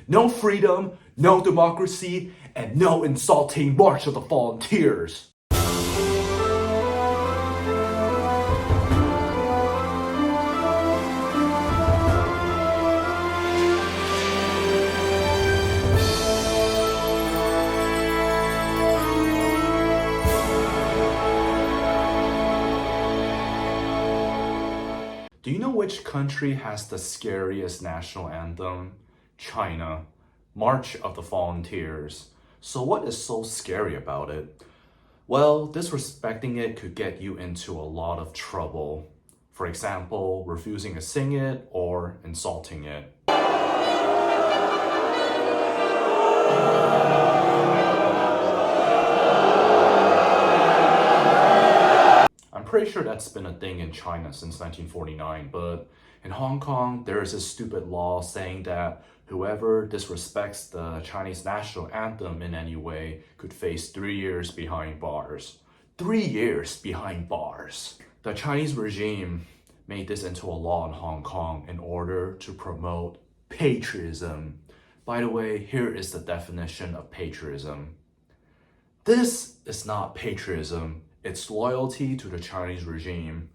no freedom, no democracy, and no insulting March of the Volunteers. Do you know which country has the scariest national anthem? China. March of the Volunteers. So what is so scary about it? Well, disrespecting it could get you into a lot of trouble. For example, refusing to sing it or insulting it. I'm pretty sure that's been a thing in China since 1949, but in Hong Kong, there is a stupid law saying that whoever disrespects the Chinese national anthem in any way could face 3 years behind bars. 3 years behind bars. The Chinese regime made this into a law in Hong Kong in order to promote patriotism. By the way, here is the definition of patriotism. This is not patriotism. It's loyalty to the Chinese regime.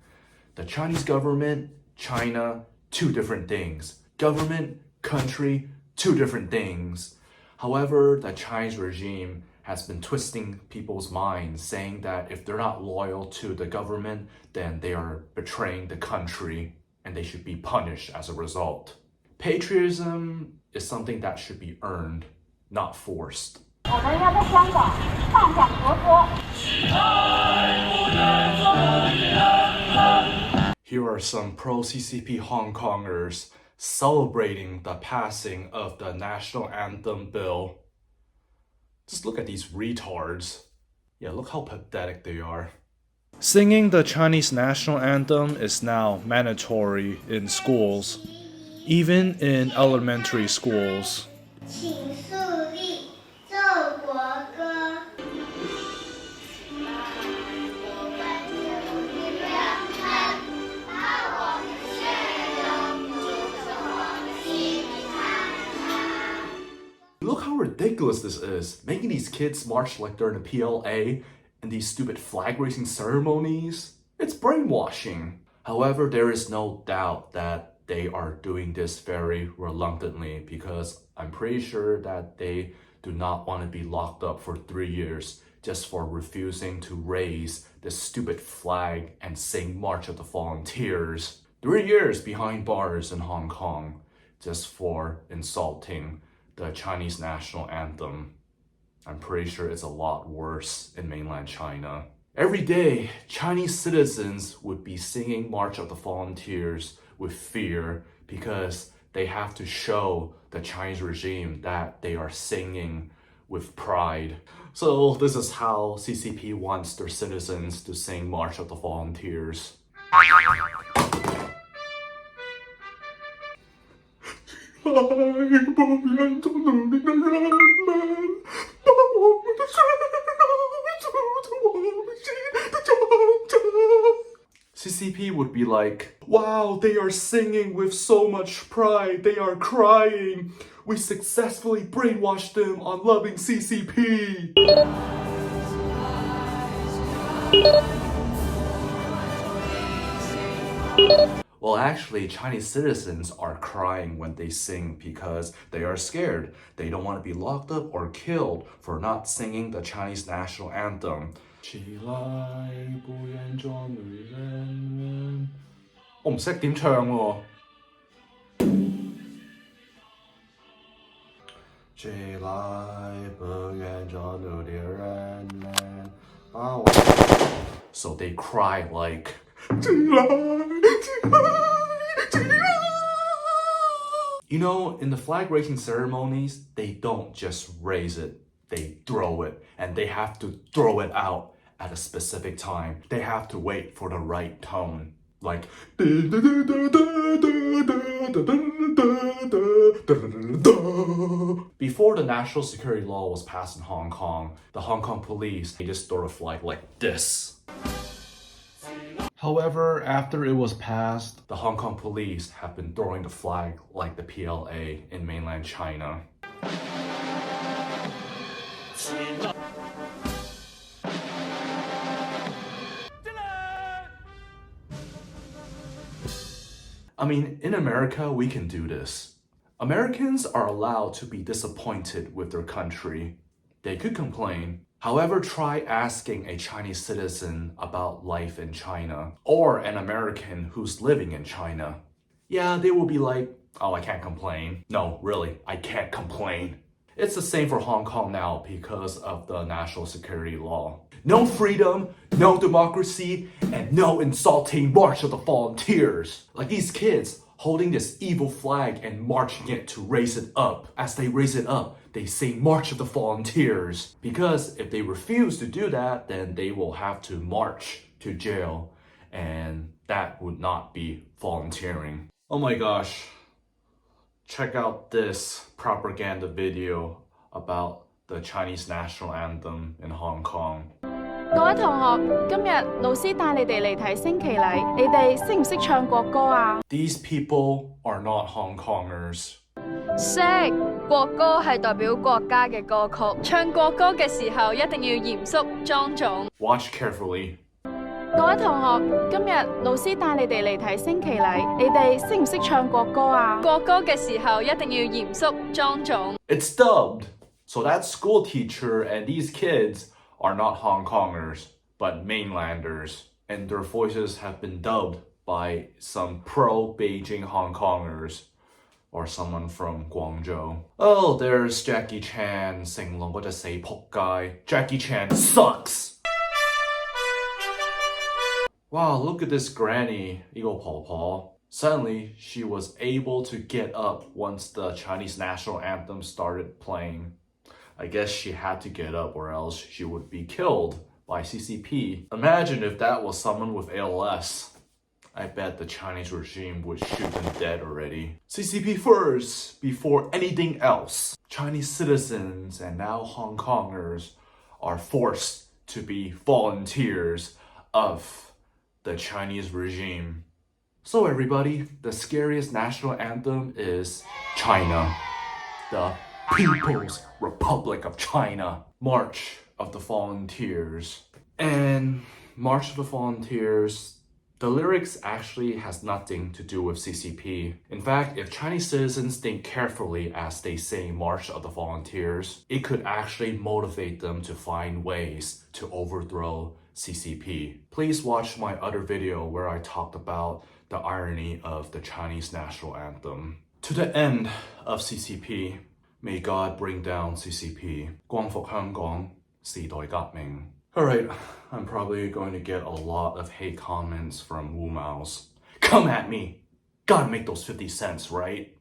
The Chinese government, China, two different things. Government, country, two different things. However, the Chinese regime has been twisting people's minds, saying that if they're not loyal to the government, then they are betraying the country and they should be punished as a result. Patriotism is something that should be earned, not forced. Here are some pro-CCP Hong Kongers celebrating the passing of the national anthem bill. Just look at these retards. Yeah, look how pathetic they are. Singing the Chinese national anthem is now mandatory in schools, even in elementary schools. Look how ridiculous this is, making these kids march like they're in a PLA and these stupid flag raising ceremonies. It's brainwashing. However, there is no doubt that they are doing this very reluctantly because I'm pretty sure that they do not want to be locked up for 3 years just for refusing to raise this stupid flag and sing March of the Volunteers. 3 years behind bars in Hong Kong just for insulting the Chinese national anthem. I'm pretty sure it's a lot worse in mainland China. Every day, Chinese citizens would be singing March of the Volunteers with fear because they have to show the Chinese regime that they are singing with pride. So this is how CCP wants their citizens to sing March of the Volunteers. CCP would be like, wow, they are singing with so much pride, they are crying. We successfully brainwashed them on loving CCP. Well, actually, Chinese citizens are crying when they sing because they are scared. They don't want to be locked up or killed for not singing the Chinese national anthem. 起來不願做女人我唔識點唱喎。起來不願做女人把我 So they cry like You know, in the flag raising ceremonies, they don't just raise it, they throw it, and they have to throw it out at a specific time. They have to wait for the right tone. Like before the national security law was passed in Hong Kong, the Hong Kong police, they just throw a flag like this. However, after it was passed, the Hong Kong police have been throwing the flag like the PLA in mainland China. I mean, in America, we can do this. Americans are allowed to be disappointed with their country. They could complain. However, try asking a Chinese citizen about life in China or an American who's living in China. Yeah, they will be like, oh, I can't complain. No, really, I can't complain. It's the same for Hong Kong now because of the national security law. No freedom, no democracy, and no insulting March of the Volunteers. Like these kids holding this evil flag and marching it to raise it up. As they raise it up, they say March of the Volunteers. Because if they refuse to do that, then they will have to march to jail. And that would not be volunteering. Oh my gosh. Check out this propaganda video about the Chinese national anthem in Hong Kong. 各位同學，今日老師帶你哋嚟睇升旗禮，你哋識唔識唱國歌啊？ These people are not Hong Kongers. 識，國歌係代表國家嘅歌曲，唱國歌嘅時候一定要嚴肅莊重。Watch carefully. 各位同學，今日老師帶你哋嚟睇升旗禮，你哋識唔識唱國歌啊？國歌嘅時候一定要嚴肅莊重。 It's dubbed. So that school teacher and these kids are not Hong Kongers, but mainlanders. And their voices have been dubbed by some pro-Beijing Hong Kongers or someone from Guangzhou. Oh, there's Jackie Chan, 成龍嗰隻死仆街. Jackie Chan sucks! Wow, look at this granny, 呢個婆婆. Suddenly, she was able to get up once the Chinese national anthem started playing. I guess she had to get up or else she would be killed by CCP. Imagine if that was someone with ALS. I bet the Chinese regime would shoot them dead already. CCP first, before anything else. Chinese citizens and now Hong Kongers are forced to be volunteers of the Chinese regime. So everybody, the scariest national anthem is China. The People's Republic of China. March of the Volunteers. And March of the Volunteers, the lyrics actually has nothing to do with CCP. In fact, if Chinese citizens think carefully as they say March of the Volunteers, it could actually motivate them to find ways to overthrow CCP. Please watch my other video where I talked about the irony of the Chinese national anthem. To the end of CCP, may God bring down CCP. 光復香港，時代革命. Alright, I'm probably going to get a lot of hate comments from Wu Maos. Come at me! Gotta make those 50 cents, right?